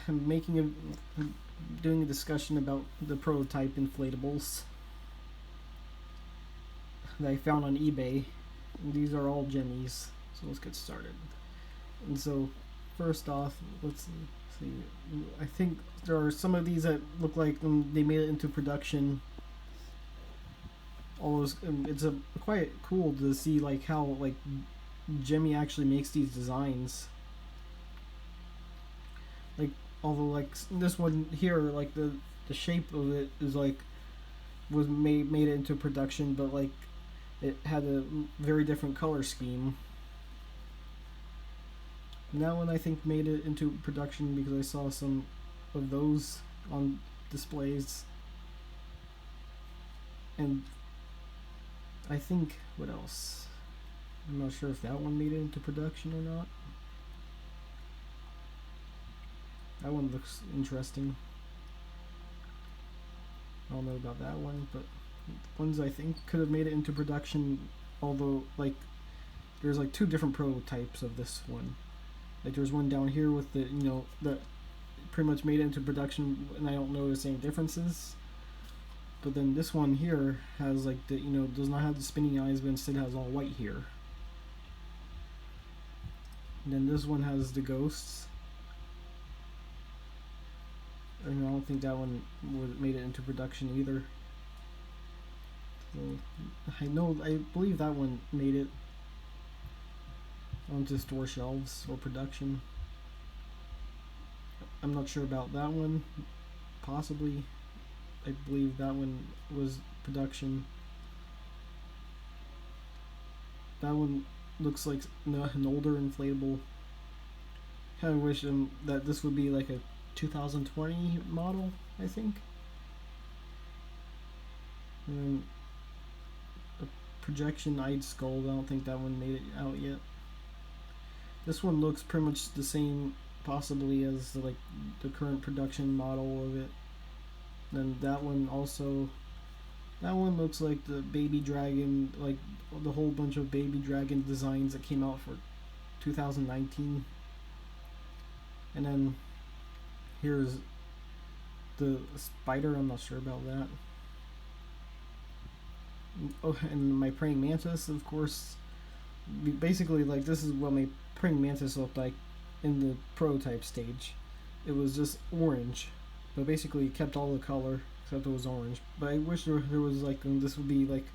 making a doing a discussion about the prototype inflatables that I found on eBay. These are all jimmies, so let's get started. And so, first off, let's see. I think there are some of these that look like they made it into production. All those, it's a quite cool to see like how like Jimmy actually makes these designs. Like although like this one here, like the shape of it is like was made it into production, but like it had a very different color scheme. And that one I think made it into production because I saw some of those on displays. And I think what else? I'm not sure if that one made it into production or not. That one looks interesting. I don't know about that one, but ones I think could have made it into production. Although like there's like two different prototypes of this one. Like there's one down here with the that pretty much made it into production, and I don't notice any differences. But then this one here has like the does not have the spinning eyes, but instead has all white here. And then this one has the ghosts. And I don't think that one made it into production either. So I believe that one made it onto store shelves or production. I'm not sure about that one. Possibly. I believe that one was production. That one looks like an older inflatable. Kind of wish that this would be like a 2020 model, I think. And a projection-eyed skull. I don't think that one made it out yet. This one looks pretty much the same, possibly, as like the current production model of it. Then that one also. That one looks like the baby dragon, like the whole bunch of baby dragon designs that came out for 2019. And then here's the spider. I'm not sure about that. Oh, and my praying mantis, of course. Basically, like this is what my praying mantis looked like in the prototype stage. It was just orange, but basically it kept all the color except it was orange. But I wish there was like this would be like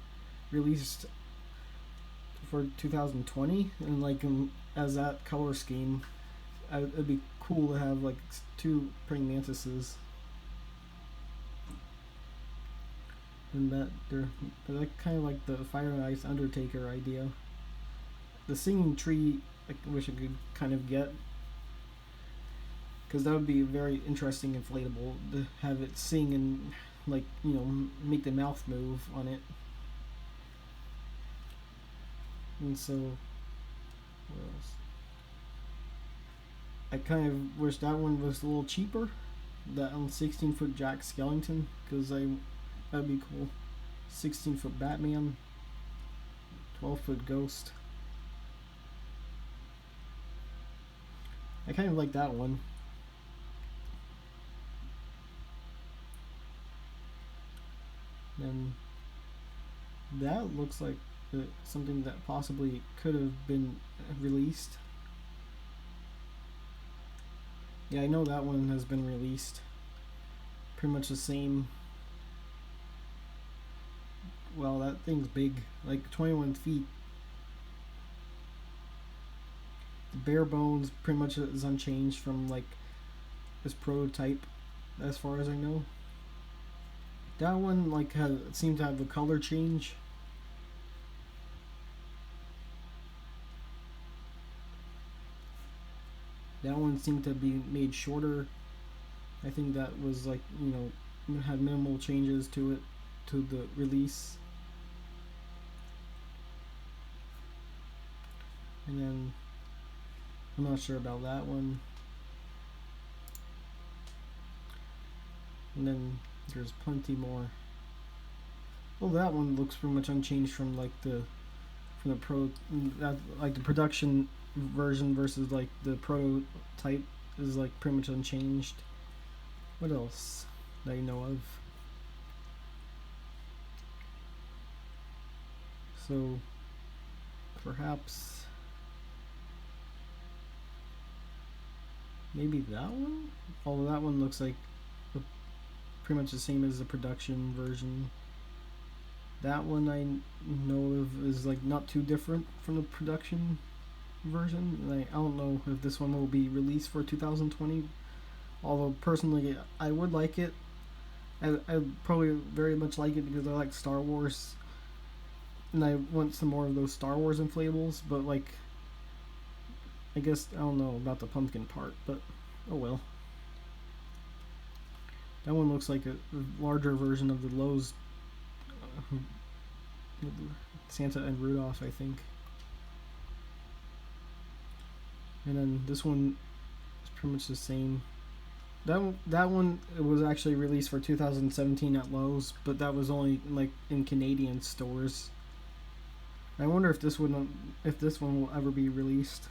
released for 2020 and like as that color scheme. It'd be cool to have like two praying mantises. And that they're like kind of like the Fire and Ice Undertaker idea. The singing tree, I wish I could kind of get, because that would be very interesting inflatable to have it sing and like make the mouth move on it. And so, what else? I kind of wish that one was a little cheaper. That 16-foot Jack Skellington, because that'd be cool. 16-foot Batman, 12-foot Ghost. I kind of like that one. And that looks like something that possibly could have been released. Yeah, I know that one has been released. Pretty much the same. Well, that thing's big, like 21 feet. The bare bones pretty much is unchanged from like this prototype, as far as I know. That one like seemed to have the color change. That one seemed to be made shorter. I think that was like had minimal changes to it to the release. And then I'm not sure about that one. And then there's plenty more. Well, that one looks pretty much unchanged from like the like the production version versus like the prototype. is like pretty much unchanged. What else that you know of? So perhaps maybe that one? Although that one looks like pretty much the same as the production version. That one I know of is like not too different from the production version. Like, I don't know if this one will be released for 2020. Although personally, I would like it. I probably very much like it because I like Star Wars, and I want some more of those Star Wars inflatables. But like, I guess I don't know about the pumpkin part, but oh well. That one looks like a larger version of the Lowe's Santa and Rudolph, I think. And then this one is pretty much the same. That one it was actually released for 2017 at Lowe's, but that was only like in Canadian stores. I wonder if this one will ever be released.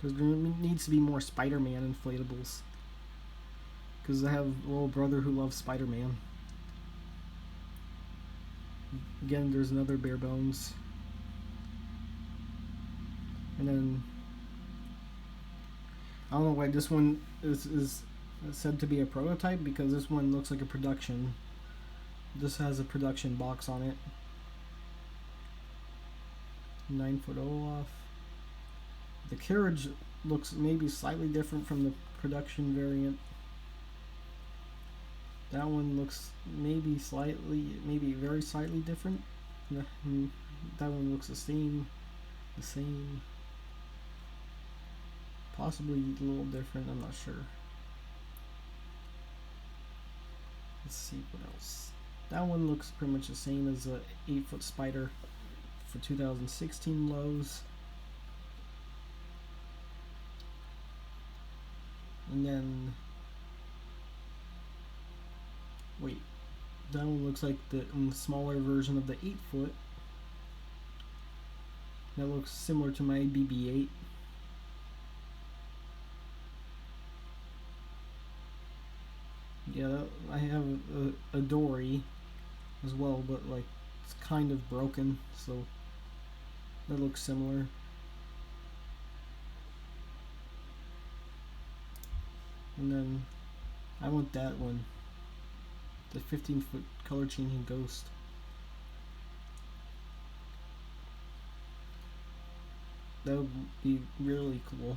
Because there needs to be more Spider-Man inflatables. Because I have a little brother who loves Spider-Man. Again, there's another bare bones. And then I don't know why this one is said to be a prototype, because this one looks like a production. This has a production box on it. 9-foot Olaf. The carriage looks maybe slightly different from the production variant. That one looks maybe very slightly different. That one looks the same. Possibly a little different, I'm not sure. Let's see what else. That one looks pretty much the same as a 8-foot spider for 2016 Lowe's. And then, wait, that one looks like the smaller version of the 8-foot. That looks similar to my BB-8. Yeah, I have a dory as well, but like it's kind of broken, so that looks similar. And then I want that one, the 15-foot color changing ghost. That would be really cool.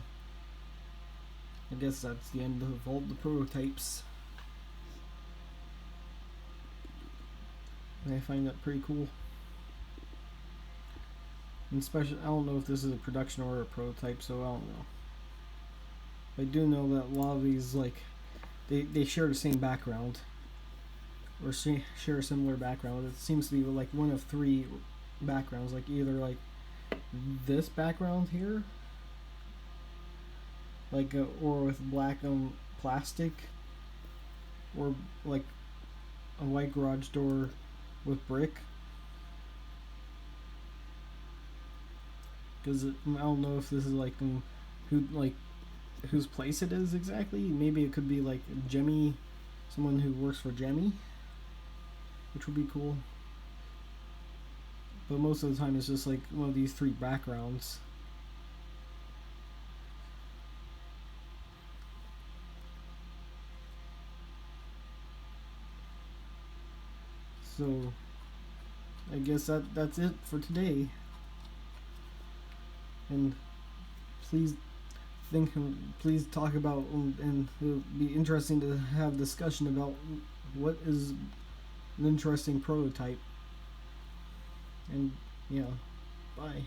I guess that's the end of all the prototypes. I find that pretty cool. And especially, I don't know if this is a production or a prototype, so I don't know. I do know that a lot of these, like, they share the same background, or share a similar background. It seems to be like one of 3 backgrounds, like either like this background here, like or with black plastic, or like a white garage door with brick. Because I don't know if this is like whose place it is exactly. Maybe it could be like Jemmy, someone who works for Jemmy, which would be cool. But most of the time it's just like one of these 3 backgrounds. So I guess that's it for today. And please talk about, and it'll be interesting to have discussion about what is an interesting prototype. And yeah, bye.